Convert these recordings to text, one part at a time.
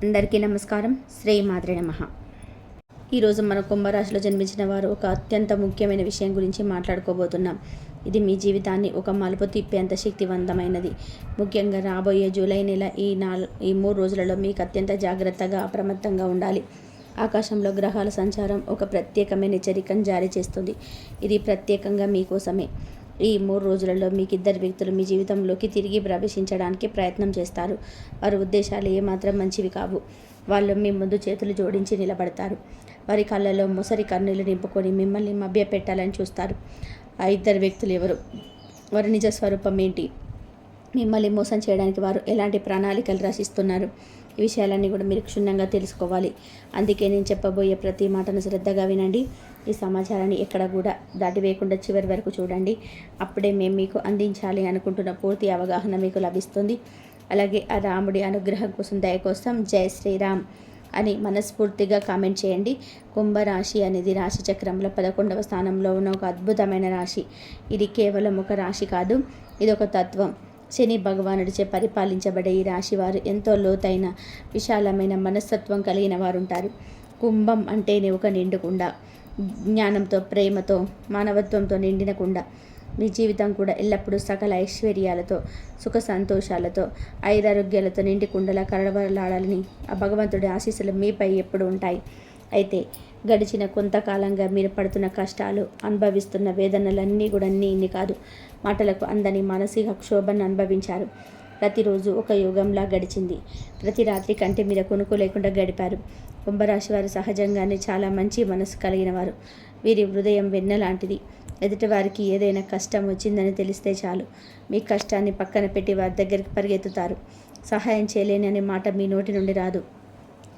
అందరికీ నమస్కారం. శ్రీమాత్రే నమః. ఈరోజు మన కుంభరాశిలో జన్మించిన వారు ఒక అత్యంత ముఖ్యమైన విషయం గురించి మాట్లాడుకోబోతున్నాం. ఇది మీ జీవితాన్ని ఒక మలుపు తిప్పేంత శక్తివంతమైనది. ముఖ్యంగా రాబోయే జూలై నెల ఈ 3 రోజులలో మీకు అత్యంత జాగ్రత్తగా అప్రమత్తంగా ఉండాలి. ఆకాశంలో గ్రహాల సంచారం ఒక ప్రత్యేకమైన హెచ్చరికను జారీ చేస్తుంది. ఇది ప్రత్యేకంగా మీకోసమే. ఈ 3 రోజులలో మీకు ఇద్దరు వ్యక్తులు మీ జీవితంలోకి తిరిగి ప్రవేశించడానికి ప్రయత్నం చేస్తారు. వారి ఉద్దేశాలు ఏమాత్రం మంచివి కావు. వాళ్ళు మీ ముందు చేతులు జోడించి నిలబడతారు. వారి కళ్ళలో మొసరి కన్నులు నింపుకొని మిమ్మల్ని మభ్యపెట్టాలని చూస్తారు. ఆ ఇద్దరు వ్యక్తులు ఎవరు? వారి నిజ స్వరూపం ఏంటి? మిమ్మల్ని మోసం చేయడానికి వారు ఎలాంటి ప్రణాళికలు రచిస్తున్నారు? ఈ విషయాలన్నీ కూడా మీరు క్షుణ్ణంగా తెలుసుకోవాలి. అందుకే నేను చెప్పబోయే ప్రతి మాటను శ్రద్ధగా వినండి. ఈ సమాచారాన్ని ఎక్కడ కూడా దాటివేయకుండా చివరి వరకు చూడండి. అప్పుడే మేము మీకు అందించాలి అనుకుంటున్న పూర్తి అవగాహన మీకు లభిస్తుంది. అలాగే ఆ రాముడి అనుగ్రహం కోసం, దయ కోసం జై శ్రీరామ్ అని మనస్ఫూర్తిగా కామెంట్ చేయండి. కుంభరాశి అనేది రాశి చక్రంలో 11వ స్థానంలో ఉన్న ఒక అద్భుతమైన రాశి. ఇది కేవలం ఒక రాశి కాదు, ఇది ఒక తత్వం. శని భగవానుడిచే పరిపాలించబడే ఈ రాశి వారు ఎంతో లోతైన, విశాలమైన మనస్తత్వం కలిగిన వారు ఉంటారు. కుంభం అంటేనే ఒక నిండుకుండా, జ్ఞానంతో, ప్రేమతో, మానవత్వంతో నిండిన కుండ. మీ జీవితం కూడా ఎల్లప్పుడూ సకల ఐశ్వర్యాలతో, సుఖ సంతోషాలతో, ఐదారోగ్యాలతో నిండి కుండలా కరవరలాడాలని ఆ భగవంతుడి ఆశీస్సులు మీపై ఎప్పుడు ఉంటాయి. అయితే గడిచిన కొంతకాలంగా మీరు పడుతున్న కష్టాలు, అనుభవిస్తున్న వేదనలన్నీ కూడా ఇన్ని కాదు. మాటలకు అందని మానసిక క్షోభను అనుభవించారు. ప్రతిరోజు ఒక యుగంలా గడిచింది. ప్రతి రాత్రి కంటే మీరు కొనుక్కు లేకుండా గడిపారు. కుంభరాశి వారు సహజంగానే చాలా మంచి మనసు కలిగిన వారు. వీరి హృదయం వెన్న లాంటిది. ఎదుటివారికి ఏదైనా కష్టం వచ్చిందని తెలిస్తే చాలు, మీ కష్టాన్ని పక్కన పెట్టి వారి దగ్గరికి పరిగెత్తుతారు. సహాయం చేయలేని అనే మాట మీ నోటి నుండి రాదు.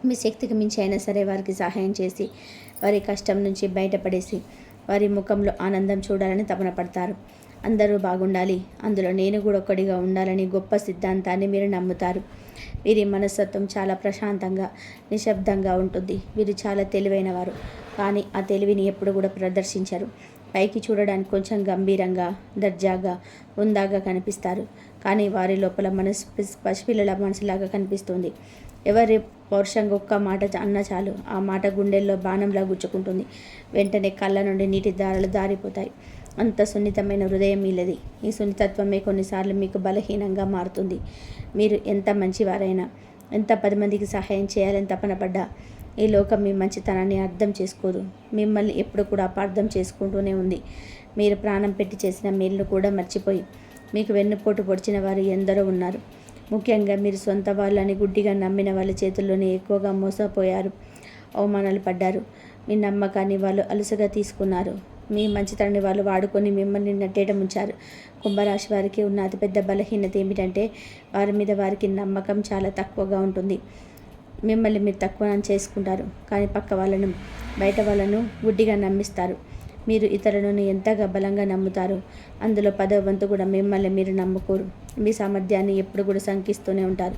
మీ శక్తికి మించి అయినా సరే వారికి సహాయం చేసి, వారి కష్టం నుంచి బయటపడేసి, వారి ముఖంలో ఆనందం చూడాలని తపన పడతారు. అందరూ బాగుండాలి, అందులో నేను కూడా ఒక్కడిగా ఉండాలని గొప్ప సిద్ధాంతాన్ని మీరు నమ్ముతారు. వీరి మనస్తత్వం చాలా ప్రశాంతంగా, నిశ్శబ్దంగా ఉంటుంది. వీరు చాలా తెలివైన వారు, కానీ ఆ తెలివిని ఎప్పుడు కూడా ప్రదర్శించరు. పైకి చూడడానికి కొంచెం గంభీరంగా, దర్జాగా, హుందాగా కనిపిస్తారు. కానీ వారి లోపల పసిపిల్లల మనసులాగా కనిపిస్తుంది. ఎవరి పౌరుషంగా ఒక్క మాట అన్నా చాలు, ఆ మాట గుండెల్లో బాణంలా గుచ్చుకుంటుంది. వెంటనే కళ్ళ నుండి నీటి దారాలు దారిపోతాయి. అంత సున్నితమైన హృదయం వీళ్ళది. ఈ సున్నితత్వమే కొన్నిసార్లు మీకు బలహీనంగా మారుతుంది. మీరు ఎంత మంచివారైనా, ఎంత 10 మందికి సహాయం చేయాలని తపన పడ్డా, ఈ లోకం మీ మంచితనాన్ని అర్థం చేసుకోదు. మిమ్మల్ని ఎప్పుడు కూడా అపార్థం చేసుకుంటూనే ఉంది. మీరు ప్రాణం పెట్టి చేసిన మేలును కూడా మర్చిపోయి మీకు వెన్నుపోటు పొడిచిన వారు ఎందరో ఉన్నారు. ముఖ్యంగా మీరు సొంత వాళ్ళని గుడ్డిగా నమ్మిన వాళ్ళ చేతుల్లోనే ఎక్కువగా మోసపోయారు, అవమానాలు పడ్డారు. మీ నమ్మకాన్ని వాళ్ళు అలుసుగా తీసుకున్నారు. మీ మంచితనాన్ని వాళ్ళు వాడుకొని మిమ్మల్ని నట్టేట ముంచారు. కుంభరాశి వారికి ఉన్న అతిపెద్ద బలహీనత ఏమిటంటే వారి మీద వారికి నమ్మకం చాలా తక్కువగా ఉంటుంది. మిమ్మల్ని మీరు తక్కువ చేసుకుంటారు, కానీ పక్క వాళ్ళను, బయట వాళ్ళను గుడ్డిగా నమ్మిస్తారు. మీరు ఇతరులను ఎంతగా బలంగా నమ్ముతారు, అందులో 10వ వంతు కూడా మిమ్మల్ని మీరు నమ్ముకోరు. మీ సామర్థ్యాన్ని ఎప్పుడు కూడా శంకిస్తూనే ఉంటారు.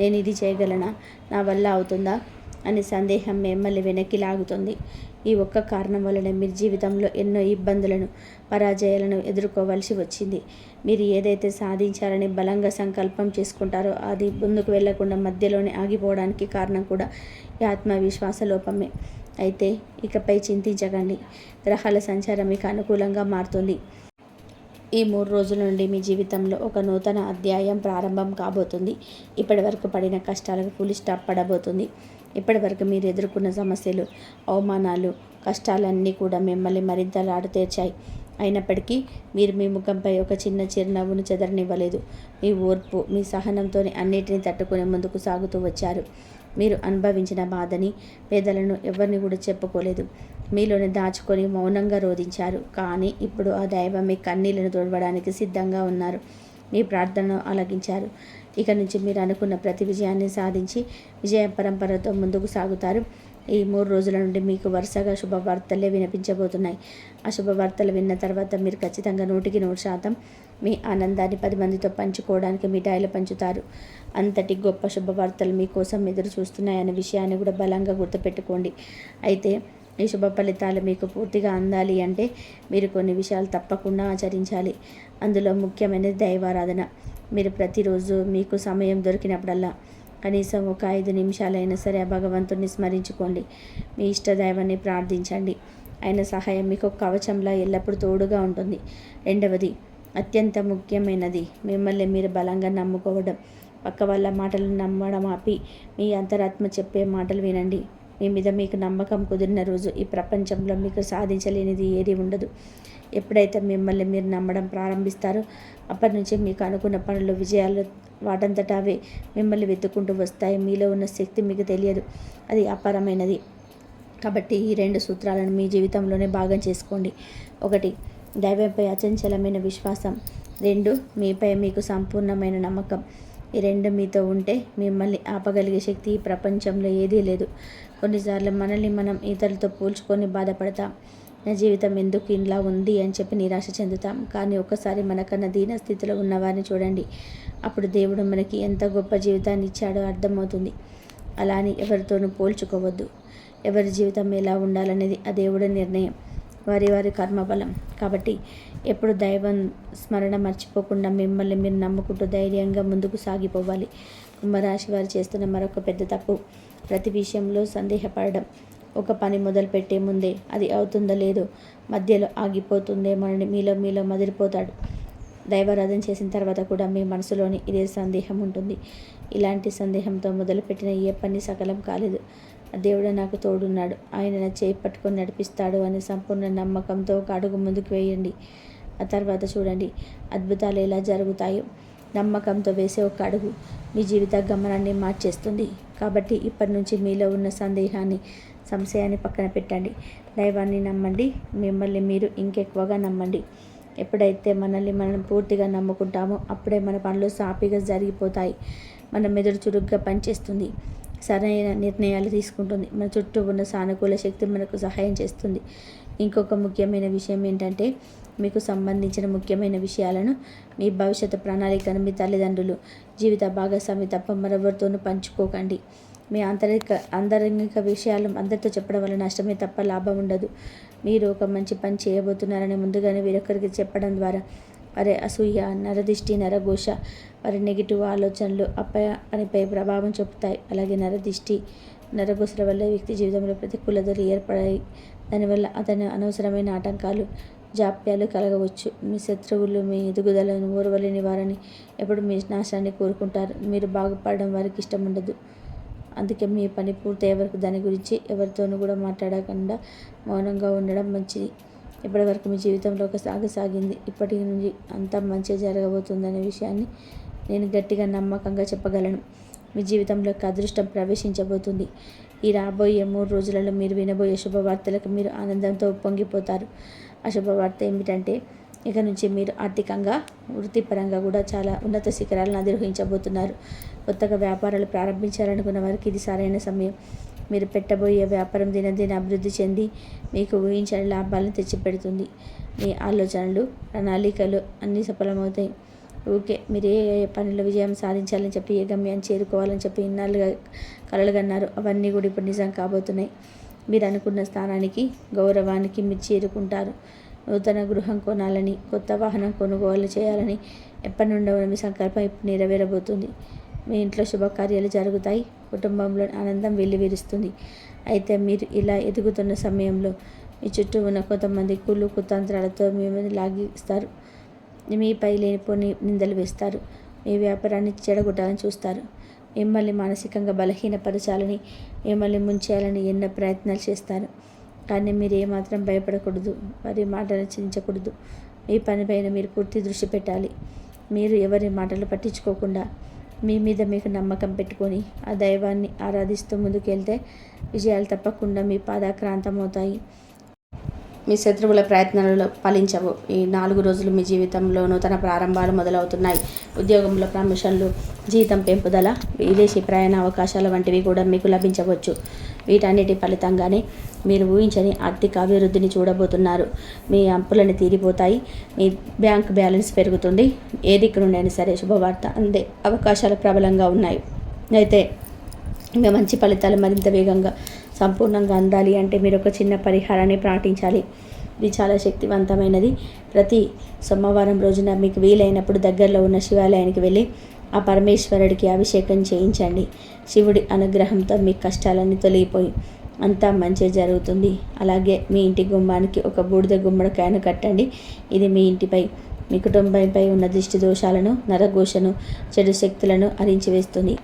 నేను ఇది చేయగలనా, నా వల్ల అవుతుందా అనే సందేహం మిమ్మల్ని వెనక్కి లాగుతుంది. ఈ ఒక్క కారణం వలన మీరు జీవితంలో ఎన్నో ఇబ్బందులను, పరాజయాలను ఎదుర్కోవలసి వచ్చింది. మీరు ఏదైతే సాధించాలని బలంగా సంకల్పం చేసుకుంటారో అది ముందుకు వెళ్లకుండా మధ్యలోనే ఆగిపోవడానికి కారణం కూడా ఈ ఆత్మవిశ్వాస లోపమే. అయితే ఇకపై చింతించకండి. గ్రహాల సంచారం మీకు అనుకూలంగా మారుతుంది. ఈ 3 రోజుల నుండి మీ జీవితంలో ఒక నూతన అధ్యాయం ప్రారంభం కాబోతుంది. ఇప్పటి వరకు పడిన కష్టాలకు ఫుల్ స్టాప్ పడబోతుంది. ఇప్పటి వరకు మీరు ఎదుర్కొన్న సమస్యలు, అవమానాలు, కష్టాలన్నీ కూడా మిమ్మల్ని మరింత లాడు తీర్చాయి. అయినప్పటికీ మీరు మీ ముఖంపై ఒక చిన్న చిరునవ్వును చెదరనివ్వలేదు. మీ ఓర్పు, మీ సహనంతోనే అన్నిటినీ తట్టుకుని ముందుకు సాగుతూ వచ్చారు. మీరు అనుభవించిన బాధని, పేదలను ఎవరిని కూడా చెప్పుకోలేదు. మీలోనే దాచుకొని మౌనంగా రోధించారు. కానీ ఇప్పుడు ఆ దైవం మీ కన్నీళ్లను తోడవడానికి సిద్ధంగా ఉన్నారు. మీ ప్రార్థనను ఆలకించారు. ఇక నుంచి మీరు అనుకున్న ప్రతి విజయాన్ని సాధించి విజయ పరంపరతో ముందుకు సాగుతారు. ఈ 3 రోజుల నుండి మీకు వరుసగా శుభవార్తలే వినిపించబోతున్నాయి. ఆ శుభవార్తలు విన్న తర్వాత మీరు ఖచ్చితంగా 100% మీ ఆనందాన్ని 10 మందితో పంచుకోవడానికి మిఠాయిలు పంచుతారు. అంతటి గొప్ప శుభవార్తలు మీకోసం ఎదురు చూస్తున్నాయనే విషయాన్ని కూడా బలంగా గుర్తుపెట్టుకోండి. అయితే ఈ శుభ ఫలితాలు మీకు పూర్తిగా అందాలి అంటే మీరు కొన్ని విషయాలు తప్పకుండా ఆచరించాలి. అందులో ముఖ్యమైనది దైవారాధన. మీరు ప్రతిరోజు మీకు సమయం దొరికినప్పుడల్లా కనీసం ఒక 5 నిమిషాలైనా సరే ఆ భగవంతుడిని స్మరించుకోండి. మీ ఇష్టదైవాన్ని ప్రార్థించండి. ఆయన సహాయం మీకు ఒక కవచంలా ఎల్లప్పుడూ తోడుగా ఉంటుంది. రెండవది, అత్యంత ముఖ్యమైనది, మిమ్మల్ని మీరు బలంగా నమ్ముకోవడం. పక్క వాళ్ళ మాటలను నమ్మడం ఆపి మీ అంతరాత్మ చెప్పే మాటలు వినండి. మీ మీద మీకు నమ్మకం కుదిరిన రోజు ఈ ప్రపంచంలో మీకు సాధించలేనిది ఏది ఉండదు. ఎప్పుడైతే మిమ్మల్ని మీరు నమ్మడం ప్రారంభిస్తారో అప్పటి నుంచి మీకు అనుకున్న పనులు, విజయాలు వాటంతటా అవే మిమ్మల్ని వెతుక్కుంటూ వస్తాయి. మీలో ఉన్న శక్తి మీకు తెలియదు, అది అపారమైనది. కాబట్టి ఈ 2 సూత్రాలను మీ జీవితంలోనే భాగం చేసుకోండి. 1, దైవంపై అచంచలమైన విశ్వాసం. 2, మీపై మీకు సంపూర్ణమైన నమ్మకం. ఈ 2 మీతో ఉంటే మిమ్మల్ని ఆపగలిగే శక్తి ఈ ప్రపంచంలో ఏదీ లేదు. కొన్నిసార్లు మనల్ని మనం ఇతరులతో పోల్చుకొని బాధపడతాం. నా జీవితం ఎందుకు ఇలా ఉంది అని చెప్పి నిరాశ చెందుతాం. కానీ ఒక్కసారి మనకన్నా దీన స్థితిలో ఉన్నవారిని చూడండి. అప్పుడు దేవుడు మనకి ఎంత గొప్ప జీవితాన్ని ఇచ్చాడో అర్థమవుతుంది. అలా అని ఎవరితోనూ పోల్చుకోవద్దు. ఎవరి జీవితం ఎలా ఉండాలనేది ఆ దేవుడి నిర్ణయం, వారి కర్మఫలం. కాబట్టి ఎప్పుడు దైవం స్మరణ మర్చిపోకుండా మిమ్మల్ని మీరు నమ్ముకుంటూ ధైర్యంగా ముందుకు సాగిపోవాలి. కుంభరాశి వారు చేస్తున్న మరొక పెద్ద తప్పు, ప్రతి విషయంలో సందేహపడడం. ఒక పని మొదలుపెట్టే ముందే అది అవుతుందో లేదో, మధ్యలో ఆగిపోతుందేమోనని మీలో మదిరిపోతాడు. దైవారాధన చేసిన తర్వాత కూడా మీ మనసులోని ఇదే సందేహం ఉంటుంది. ఇలాంటి సందేహంతో మొదలుపెట్టిన ఏ పని సఫలం కాలేదు. దేవుడు నాకు తోడున్నాడు, ఆయన నా చేయి పట్టుకొని నడిపిస్తాడు అనే సంపూర్ణ నమ్మకంతో ఒక అడుగు ముందుకు వేయండి. ఆ తర్వాత చూడండి అద్భుతాలు ఎలా జరుగుతాయో. నమ్మకంతో వేసే ఒక అడుగు మీ జీవిత గమనాన్ని మార్చేస్తుంది. కాబట్టి ఇప్పటి నుంచి మీలో ఉన్న సంశయాన్ని పక్కన పెట్టండి. దైవాన్ని నమ్మండి, మిమ్మల్ని మీరు ఇంకెక్కువగా నమ్మండి. ఎప్పుడైతే మనల్ని మనం పూర్తిగా నమ్ముకుంటామో అప్పుడే మన పనులు సాఫీగా జరిగిపోతాయి. మన మెదడు చురుగ్గా పనిచేస్తుంది, సరైన నిర్ణయాలు తీసుకుంటుంది. మన చుట్టూ ఉన్న సానుకూల శక్తి మనకు సహాయం చేస్తుంది. ఇంకొక ముఖ్యమైన విషయం ఏంటంటే, మీకు సంబంధించిన ముఖ్యమైన విషయాలను, మీ భవిష్యత్తు ప్రణాళికను మీ తల్లిదండ్రులు, జీవిత భాగస్వామి తప్ప మరెవరితోనూ పంచుకోకండి. మీ అంతరంగిక విషయాలు అందరితో చెప్పడం వల్ల నష్టమే తప్ప లాభం ఉండదు. మీరు ఒక మంచి పని చేయబోతున్నారని ముందుగానే వేరొకరికి చెప్పడం ద్వారా వారి అసూయ, నరదిష్టి, నరఘోష, వారి నెగిటివ్ ఆలోచనలు పనిపై ప్రభావం చూపుతాయి. అలాగే నరదిష్టి, నరఘోషల వల్ల వ్యక్తి జీవితంలో ప్రతికూలతలు ఏర్పడాయి. దానివల్ల అతను అనవసరమైన ఆటంకాలు, జాప్యాలు కలగవచ్చు. మీ శత్రువులు మీ ఎదుగుదలను ఓర్వలేని వారిని ఎప్పుడు మీ నాశనాన్ని కోరుకుంటారు. మీరు బాగుపడడం వారికి ఇష్టం ఉండదు. అందుకే మీ పని పూర్తయ్యే వరకు దాని గురించి ఎవరితోనూ కూడా మాట్లాడకుండా మౌనంగా ఉండడం మంచిది. ఇప్పటివరకు మీ జీవితంలో ఒక సాగింది. ఇప్పటి నుంచి అంతా మంచి జరగబోతుందనే విషయాన్ని నేను గట్టిగా నమ్మకంగా చెప్పగలను. మీ జీవితంలోకి అదృష్టం ప్రవేశించబోతుంది. ఈ రాబోయే 3 రోజులలో మీరు వినబోయే శుభవార్తలకు మీరు ఆనందంతో ఉప్పొంగిపోతారు. ఆ శుభవార్త ఏమిటంటే, ఇక నుంచి మీరు ఆర్థికంగా, వృత్తిపరంగా కూడా చాలా ఉన్నత శిఖరాలను అధిరోహించబోతున్నారు. కొత్తగా వ్యాపారాలు ప్రారంభించాలనుకున్న వారికి ఇది సరైన సమయం. మీరు పెట్టబోయే వ్యాపారం దినదిన అభివృద్ధి చెంది మీకు ఊహించని లాభాలను తెచ్చిపెడుతుంది. మీ ఆలోచనలు, ప్రణాళికలు అన్నీ సఫలమవుతాయి. మీరు ఏ పనిలో విజయం సాధించాలని చెప్పి, ఏ గమ్యాన్ని చేరుకోవాలని చెప్పి ఇన్నాళ్ళుగా కలలు కన్నారు, అవన్నీ కూడా ఇప్పుడు నిజం కాబోతున్నాయి. మీరు అనుకున్న స్థానానికి, గౌరవానికి మీరు చేరుకుంటారు. నూతన గృహం కొనాలని, కొత్త వాహనం కొనుగోలు చేయాలని ఎప్పటి నుండో మీ సంకల్పం ఇప్పుడు నెరవేరబోతుంది. మీ ఇంట్లో శుభకార్యాలు జరుగుతాయి. కుటుంబంలో ఆనందం వెల్లివిరుస్తుంది. అయితే మీరు ఇలా ఎదుగుతున్న సమయంలో మీ చుట్టూ ఉన్న కొంతమంది కుళ్ళు కుతంత్రాలతో మిమ్మల్ని లాగిస్తారు. మీపై లేనిపోని నిందలు వేస్తారు. మీ వ్యాపారాన్ని చెడగొట్టాలని చూస్తారు. మిమ్మల్ని మానసికంగా బలహీనపరచాలని, మిమ్మల్ని ముంచేయాలని ఎన్నో ప్రయత్నాలు చేస్తారు. కానీ మీరు ఏమాత్రం భయపడకూడదు, వారి మాటలు చించకూడదు. మీ పనిపైన మీరు పూర్తి దృష్టి పెట్టాలి. మీరు ఎవరి మాటలు పట్టించుకోకుండా మీ మీద మీకు నమ్మకం పెట్టుకొని ఆ దైవాన్ని ఆరాధిస్తూ ముందుకెళ్తే విజయాలు తప్పకుండా మీ పాదాక్రాంతమవుతాయి. మీ శత్రువుల ప్రయత్నాలలో ఫలించవు. ఈ 4 రోజులు మీ జీవితంలో నూతన ప్రారంభాలు మొదలవుతున్నాయి. ఉద్యోగంలో ప్రమోషన్లు, జీతం పెంపుదల, విదేశీ ప్రయాణ అవకాశాల వంటివి కూడా మీకు లభించవచ్చు. వీటన్నిటి ఫలితంగానే మీరు ఊహించని ఆర్థిక అభివృద్ధిని చూడబోతున్నారు. మీ అప్పులను తీరిపోతాయి. మీ బ్యాంక్ బ్యాలెన్స్ పెరుగుతుంది. ఏ దిక్కు నుండి అయినా సరే శుభవార్త అందే అవకాశాలు ప్రబలంగా ఉన్నాయి. అయితే ఇంకా మంచి ఫలితాలు మరింత వేగంగా, సంపూర్ణంగా అందాలి అంటే మీరు ఒక చిన్న పరిహారాన్ని పాటించాలి. ఇది చాలా శక్తివంతమైనది. ప్రతి సోమవారం రోజున మీకు వీలైనప్పుడు దగ్గరలో ఉన్న శివాలయానికి వెళ్ళి ఆ పరమేశ్వరుడికి అభిషేకం చేయించండి. శివుడి అనుగ్రహంతో మీ కష్టాలన్నీ తొలగిపోయి అంతా మంచి జరుగుతుంది. అలాగే మీ ఇంటి గుమ్మానికి ఒక బూడిద గుమ్మడికాయను కట్టండి. ఇది మీ ఇంటిపై, మీ కుటుంబంపై ఉన్న దృష్టి దోషాలను, నరఘోషను, చెడు శక్తులను అరించివేస్తుంది.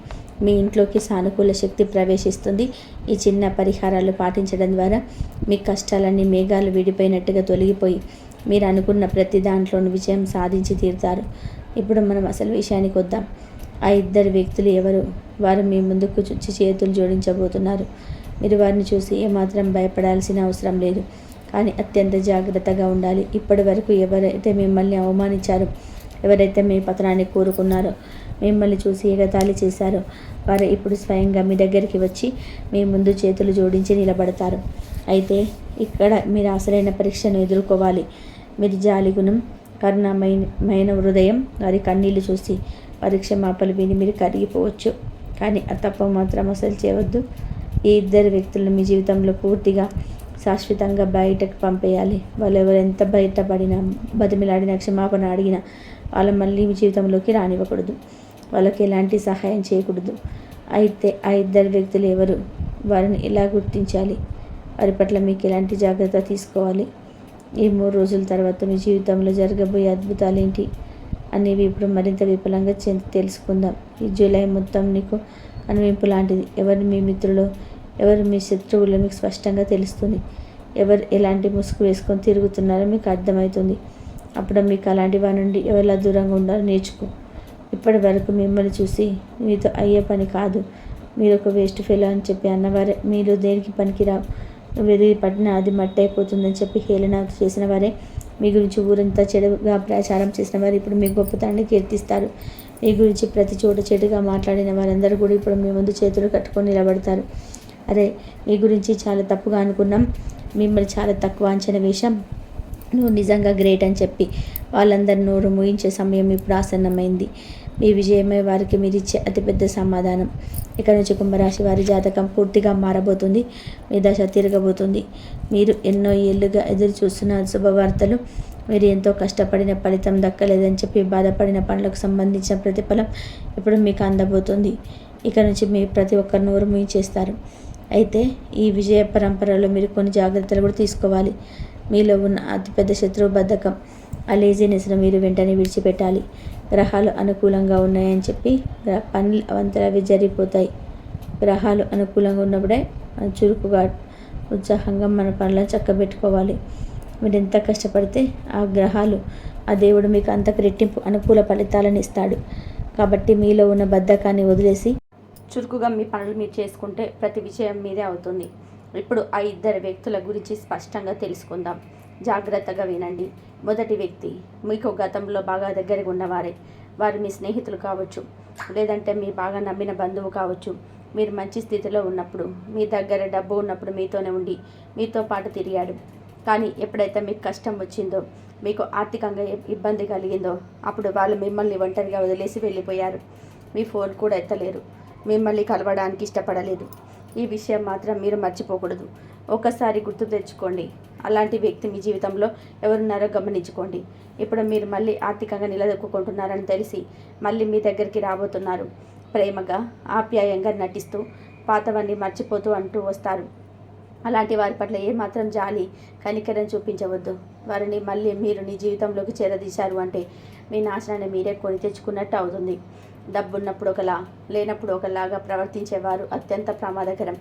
మీ ఇంట్లోకి సానుకూల శక్తి ప్రవేశిస్తుంది. ఈ చిన్న పరిహారాలు పాటించడం ద్వారా మీ కష్టాలన్నీ మేఘాలు విడిపోయినట్టుగా తొలగిపోయి మీరు అనుకున్న ప్రతి దాంట్లోనూ విజయం సాధించి తీరుతారు. ఇప్పుడు మనం అసలు విషయానికి వద్దాం. ఆ ఇద్దరు వ్యక్తులు ఎవరు? వారు మీ ముందుకు చుచ్చి చేతులు జోడించబోతున్నారు. మీరు వారిని చూసి ఏమాత్రం భయపడాల్సిన అవసరం లేదు, కానీ అత్యంత జాగ్రత్తగా ఉండాలి. ఇప్పటి వరకు ఎవరైతే మిమ్మల్ని అవమానించారో, ఎవరైతే మీ పతనాన్ని కోరుకున్నారో, మిమ్మల్ని చూసి ఎగతాళి చేశారో, వారు ఇప్పుడు స్వయంగా మీ దగ్గరికి వచ్చి మీ ముందు చేతులు జోడించి నిలబడతారు. అయితే ఇక్కడ మీరు అసలైన పరీక్షను ఎదుర్కోవాలి. మీరు జాలిగుణం, కరుణమైన హృదయం, వారి కన్నీళ్లు చూసి పరీక్ష మాపలు విని మీరు కరిగిపోవచ్చు, కానీ ఆ తప్పు మాత్రం అసలు చేయవద్దు. ఈ ఇద్దరు వ్యక్తులను మీ జీవితంలో పూర్తిగా శాశ్వతంగా బయటకు పంపేయాలి. వాళ్ళు ఎవరెంత బయటపడినా, బతిమిలాడినా, క్షమాపణ అడిగినా వాళ్ళ మళ్ళీ మీ జీవితంలోకి రానివ్వకూడదు. వాళ్ళకి ఎలాంటి సహాయం చేయకూడదు. అయితే ఆ ఇద్దరు వ్యక్తులు ఎవరు? వారిని ఎలా గుర్తించాలి? వారి పట్ల మీకు ఎలాంటి జాగ్రత్త తీసుకోవాలి? ఈ 3 రోజుల తర్వాత మీ జీవితంలో జరగబోయే అద్భుతాలు ఏంటి అనేవి ఇప్పుడు మరింత విపులంగా తెలుసుకుందాం. ఈ జూలై మొత్తం నీకు కనువింపు లాంటిది. ఎవరు మీ మిత్రులు, ఎవరు మీ శత్రువులు మీకు స్పష్టంగా తెలుస్తుంది. ఎవరు ఎలాంటి ముసుగు వేసుకొని తిరుగుతున్నారో మీకు అర్థమవుతుంది. అప్పుడు మీకు అలాంటి వారి నుండి ఎవరిలా దూరంగా ఉండాలో నేర్చుకో. ఇప్పటి వరకు మిమ్మల్ని చూసి మీతో అయ్యే పని కాదు, మీరు ఒక వేస్ట్ ఫెలో అని చెప్పి అన్నవారే, మీరు దేనికి పనికిరావు, నువ్వు ఎదిగి పడినా అది మట్టి అయిపోతుందని చెప్పి హేళన చేసిన వారే, మీ గురించి ఊరంతా చెడుగా ప్రచారం చేసిన వారు ఇప్పుడు మీ గొప్పతనాన్ని కీర్తిస్తారు. మీ గురించి ప్రతి చోట చెడుగా మాట్లాడిన వారందరూ కూడా ఇప్పుడు మీ ముందు చేతులు కట్టుకొని నిలబడతారు. అరే, మీ గురించి చాలా తప్పుగా అనుకున్నాం, మిమ్మల్ని చాలా తక్కువ అంచనా వేశాం, నువ్వు నిజంగా గ్రేట్ అని చెప్పి వాళ్ళందరి నోరు మూయించే సమయం ఇప్పుడు ఆసన్నమైంది. మీ విజయమే వారికి మీరిచ్చే అతిపెద్ద సమాధానం. ఇక నుంచి కుంభరాశి వారి జాతకం పూర్తిగా మారబోతుంది. మీ దశ తిరగబోతుంది. మీరు ఎన్నో ఏళ్ళుగా ఎదురు చూస్తున్న శుభవార్తలు, మీరు ఎంతో కష్టపడిన ఫలితం దక్కలేదని చెప్పి బాధపడిన పనులకు సంబంధించిన ప్రతిఫలం ఇప్పుడు మీకు అందబోతుంది. ఇక నుంచి మీ ప్రతి ఒక్కరు నోరు మూయించేస్తారు. అయితే ఈ విజయ పరంపరలో మీరు కొన్ని జాగ్రత్తలు కూడా తీసుకోవాలి. మీలో ఉన్న అతిపెద్ద శత్రువు బద్ధకం, ఆ లేజినెస్ను మీరు వెంటనే విడిచిపెట్టాలి. గ్రహాలు అనుకూలంగా ఉన్నాయని చెప్పి పనులు అవంతరవి జరిగిపోతాయి. గ్రహాలు అనుకూలంగా ఉన్నప్పుడే చురుకుగా, ఉత్సాహంగా మన పనులను చక్కబెట్టుకోవాలి. మీరు ఎంత కష్టపడితే ఆ గ్రహాలు, ఆ దేవుడు మీకు అంతకు రెట్టింపు అనుకూల ఫలితాలను ఇస్తాడు. కాబట్టి మీలో ఉన్న బద్ధకాన్ని వదిలేసి చురుకుగా మీ పనులు మీరు చేసుకుంటే ప్రతి విషయం మీదే అవుతుంది. ఇప్పుడు ఆ ఇద్దరు వ్యక్తుల గురించి స్పష్టంగా తెలుసుకుందాం. జాగ్రత్తగా వినండి. మొదటి వ్యక్తి మీకు గతంలో బాగా దగ్గరగా ఉన్నవారే. వారు మీ స్నేహితులు కావచ్చు, లేదంటే మీ బాగా నమ్మిన బంధువు కావచ్చు. మీరు మంచి స్థితిలో ఉన్నప్పుడు, మీ దగ్గర డబ్బు ఉన్నప్పుడు మీతోనే ఉండి మీతో పాటు తిరిగాడు. కానీ ఎప్పుడైతే మీకు కష్టం వచ్చిందో, మీకు ఆర్థికంగా ఇబ్బంది కలిగిందో, అప్పుడు వాళ్ళు మిమ్మల్ని ఒంటరిగా వదిలేసి వెళ్ళిపోయారు. మీ ఫోన్ కూడా ఎత్తలేరు, మిమ్మల్ని కలవడానికి ఇష్టపడలేదు. ఈ విషయం మాత్రం మీరు మర్చిపోకూడదు. ఒక్కసారి గుర్తు తెచ్చుకోండి. అలాంటి వ్యక్తి మీ జీవితంలో ఎవరున్నారో గమనించుకోండి. ఇప్పుడు మీరు మళ్ళీ ఆర్థికంగా నిలదొక్కుంటున్నారని తెలిసి మళ్ళీ మీ దగ్గరికి రాబోతున్నారు. ప్రేమగా, ఆప్యాయంగా నటిస్తూ పాతవన్నీ మర్చిపోతూ అంటూ వస్తారు. అలాంటి వారి పట్ల ఏమాత్రం జాలి, కనికరం చూపించవద్దు. వారిని మళ్ళీ మీరు నీ జీవితంలోకి చేరదీశారు అంటే మీ నాశనాన్ని మీరే కొని తెచ్చుకున్నట్టు అవుతుంది. డబ్బున్నప్పుడు ఒకలా, లేనప్పుడు ఒకలాగా ప్రవర్తించేవారు అత్యంత ప్రమాదకరం.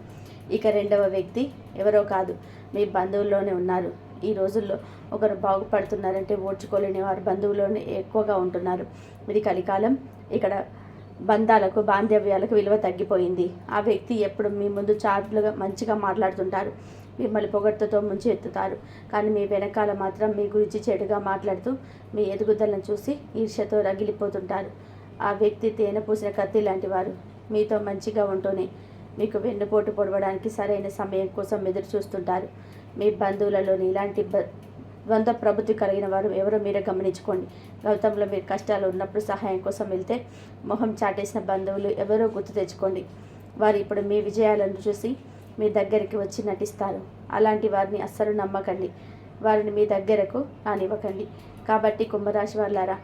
ఇక రెండవ వ్యక్తి ఎవరో కాదు, మీ బంధువుల్లోనే ఉన్నారు. ఈ రోజుల్లో ఒకరు బాగుపడుతున్నారంటే ఓర్చుకోలేని వారు బంధువుల్లోనే ఎక్కువగా ఉంటున్నారు. ఇది కలికాలం. ఇక్కడ బంధాలకు, బాంధవ్యాలకు విలువ తగ్గిపోయింది. ఆ వ్యక్తి ఎప్పుడు మీ ముందు చాటులుగా మంచిగా మాట్లాడుతుంటారు, మిమ్మల్ని పొగడ్తతో ముంచి ఎత్తుతారు. కానీ మీ వెనకాల మాత్రం మీ గురించి చెడుగా మాట్లాడుతూ మీ ఎదుగుదలను చూసి ఈర్ష్యతో రగిలిపోతుంటారు. ఆ వ్యక్తి తేనె పూసిన కత్తి లాంటి వారు. మీతో మంచిగా ఉంటూనే మీకు వెన్నుపోటు పొడవడానికి సరైన సమయం కోసం ఎదురు చూస్తుంటారు. మీ బంధువులలోని ఇలాంటి ద్వంద్వ ప్రబుద్ధి కలిగిన వారు ఎవరో మీరే గమనించుకోండి. గౌతంలో మీరు కష్టాలు ఉన్నప్పుడు సహాయం కోసం వెళ్తే మొహం చాటేసిన బంధువులు ఎవరో గుర్తు తెచ్చుకోండి. వారు ఇప్పుడు మీ విజయాలను చూసి మీ దగ్గరికి వచ్చి నటిస్తారు. అలాంటి వారిని అస్సలు నమ్మకండి. వారిని మీ దగ్గరకు రానివ్వకండి. కాబట్టి కుంభరాశి వాళ్ళారా,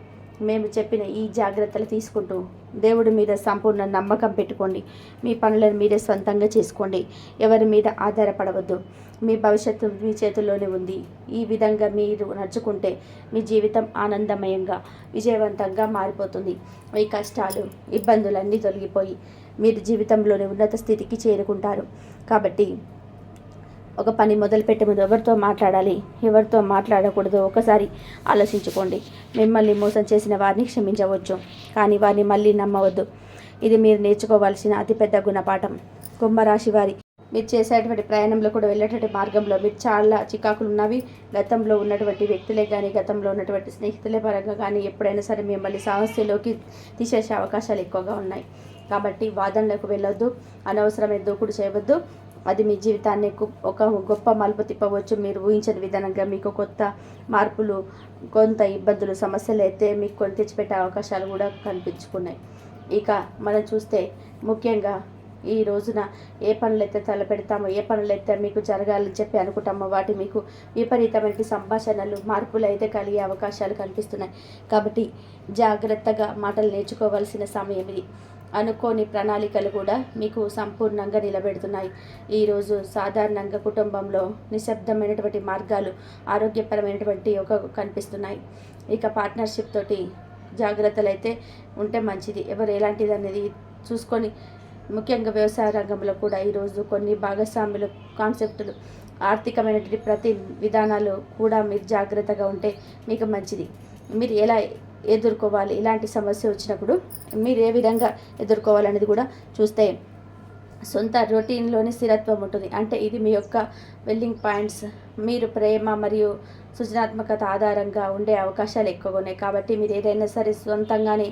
మేము చెప్పిన ఈ జాగ్రత్తలు తీసుకుంటూ దేవుడి మీద సంపూర్ణ నమ్మకం పెట్టుకోండి. మీ పనులను మీరే సొంతంగా చేసుకోండి. ఎవరి మీద ఆధారపడవద్దు. మీ భవిష్యత్తు మీ చేతుల్లోనే ఉంది. ఈ విధంగా మీరు నడుచుకుంటే మీ జీవితం ఆనందమయంగా విజయవంతంగా మారిపోతుంది. మీ కష్టాలు ఇబ్బందులన్నీ తొలగిపోయి మీరు జీవితంలోని ఉన్నత స్థితికి చేరుకుంటారు. కాబట్టి ఒక పని మొదలుపెట్టే ముందు ఎవరితో మాట్లాడాలి, ఎవరితో మాట్లాడకూడదు ఒకసారి ఆలోచించుకోండి. మిమ్మల్ని మోసం చేసిన వారిని క్షమించవచ్చు, కానీ వారిని మళ్ళీ నమ్మవద్దు. ఇది మీరు నేర్చుకోవాల్సిన అతిపెద్ద గుణపాఠం. కుంభరాశి వారి మీరు చేసేటువంటి ప్రయాణంలో కూడా వెళ్ళేటువంటి మార్గంలో మీరు చాలా చికాకులు ఉన్నవి. గతంలో ఉన్నటువంటి వ్యక్తులే కానీ, గతంలో ఉన్నటువంటి స్నేహితులే పరంగా కానీ ఎప్పుడైనా సరే మిమ్మల్ని సమస్యలోకి తీసేసే అవకాశాలు ఎక్కువగా ఉన్నాయి. కాబట్టి వాదనలకు వెళ్ళొద్దు, అనవసరమైన దూకుడు చేయవద్దు. అది మీ జీవితాన్ని ఒక గొప్ప మలుపు తిప్పవచ్చు. మీరు ఊహించని విధానంగా మీకు కొత్త మార్పులు, కొంత ఇబ్బందులు, సమస్యలు అయితే మీకు కొని తెచ్చిపెట్టే అవకాశాలు కూడా కనిపించుకున్నాయి. ఇక మనం చూస్తే ముఖ్యంగా ఈ రోజున ఏ పనులైతే తలపెడతామో, ఏ పనులైతే మీకు జరగాలని చెప్పి అనుకుంటామో వాటి మీకు విపరీతమైన సంభాషణలు, మార్పులు అయితే కలిగే అవకాశాలు కనిపిస్తున్నాయి. కాబట్టి జాగ్రత్తగా మాటలు నేర్చుకోవాల్సిన సమయం ఇది. అనుకోని ప్రణాళికలు కూడా మీకు సంపూర్ణంగా నిలబెడుతున్నాయి. ఈరోజు సాధారణంగా కుటుంబంలో నిశ్శబ్దమైనటువంటి మార్గాలు ఆరోగ్యపరమైనటువంటి కనిపిస్తున్నాయి. ఇక పార్ట్నర్షిప్ తోటి జాగ్రత్తలు అయితే ఉంటే మంచిది. ఎవరు ఎలాంటిది అనేది చూసుకొని, ముఖ్యంగా వ్యవసాయ రంగంలో కూడా ఈరోజు కొన్ని భాగస్వాములు, కాన్సెప్టులు, ఆర్థికమైనటువంటి ప్రతి విధానాలు కూడా మీరు జాగ్రత్తగా ఉంటే మీకు మంచిది. మీరు ఎలా ఎదుర్కోవాలి, ఇలాంటి సమస్య వచ్చినప్పుడు మీరు ఏ విధంగా ఎదుర్కోవాలనేది కూడా చూస్తే సొంత రొటీన్లోనే స్థిరత్వం ఉంటుంది. అంటే ఇది మీ యొక్క వెల్లింగ్ పాయింట్స్. మీరు ప్రేమ మరియు సృజనాత్మకత ఆధారంగా ఉండే అవకాశాలు ఎక్కువగా ఉన్నాయి. కాబట్టి మీరు ఏదైనా సరే సొంతంగానే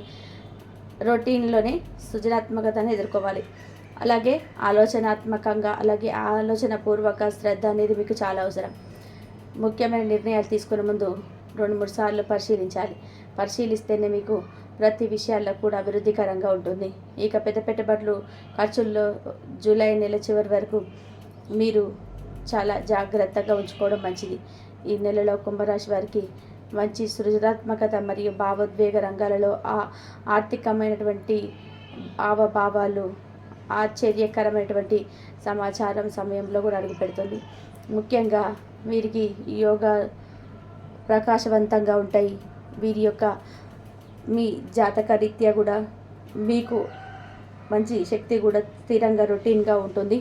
రొటీన్లోనే సృజనాత్మకతను ఎదుర్కోవాలి. అలాగే ఆలోచనాత్మకంగా, అలాగే ఆలోచనపూర్వక శ్రద్ధ అనేది మీకు చాలా అవసరం. ముఖ్యమైన నిర్ణయాలు తీసుకునే ముందు 2-3 సార్లు పరిశీలిస్తేనే మీకు ప్రతి విషయాల్లో కూడా అభివృద్ధికరంగా ఉంటుంది. ఇక పెద్ద పెట్టుబడులు, ఖర్చుల్లో జూలై నెల చివరి వరకు మీరు చాలా జాగ్రత్తగా ఉంచుకోవడం మంచిది. ఈ నెలలో కుంభరాశి వారికి మంచి సృజనాత్మకత మరియు భావోద్వేగ రంగాలలో ఆర్థికమైనటువంటి హావభావాలు, ఆశ్చర్యకరమైనటువంటి సమాచారం సమయంలో కూడా అడుగుపెడుతుంది. ముఖ్యంగా వీరికి యోగా ప్రకాశవంతంగా ఉంటాయి. వీరి యొక్క మీ జాతక రీత్యా కూడా మీకు మంచి శక్తి కూడా స్థిరంగా రొటీన్గా ఉంటుంది.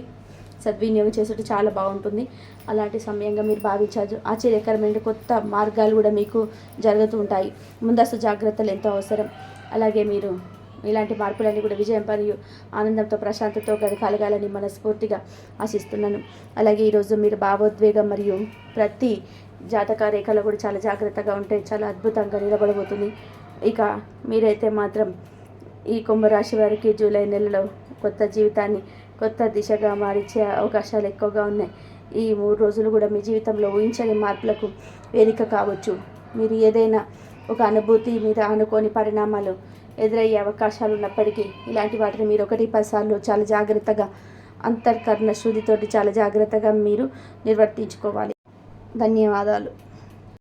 సద్వినియోగం చేసేటట్టు చాలా బాగుంటుంది. అలాంటి సమయంగా మీరు భావించవచ్చు. ఆశ్చర్యకరమైన కొత్త మార్గాలు కూడా మీకు జరుగుతూ ఉంటాయి. ముందస్తు జాగ్రత్తలు ఎంతో అవసరం. అలాగే మీరు ఇలాంటి మార్పులన్నీ కూడా విజయం మరియు ఆనందంతో, ప్రశాంతతో కలగాలని మనస్ఫూర్తిగా ఆశిస్తున్నాను. అలాగే ఈరోజు మీరు భావోద్వేగం మరియు ప్రతి జాతక రేఖలో కూడా చాలా జాగ్రత్తగా ఉంటే చాలా అద్భుతంగా నిలబడబోతుంది. ఇక మీరైతే మాత్రం ఈ కుంభరాశి వారికి జూలై నెలలో కొత్త జీవితాన్ని కొత్త దిశగా మారించే అవకాశాలు ఎక్కువగా ఉన్నాయి. ఈ 3 రోజులు కూడా మీ జీవితంలో ఊహించని మార్పులకు వేదిక కావచ్చు. మీరు ఏదైనా ఒక అనుభూతి మీద అనుకోని పరిణామాలు ఎదురయ్యే అవకాశాలు ఉన్నప్పటికీ ఇలాంటి వాటిని మీరు 1-10 సార్లు చాలా జాగ్రత్తగా, అంతర్కరణ శుద్ధితోటి చాలా జాగ్రత్తగా మీరు నిర్వర్తించుకోవాలి. ధన్యవాదాలు.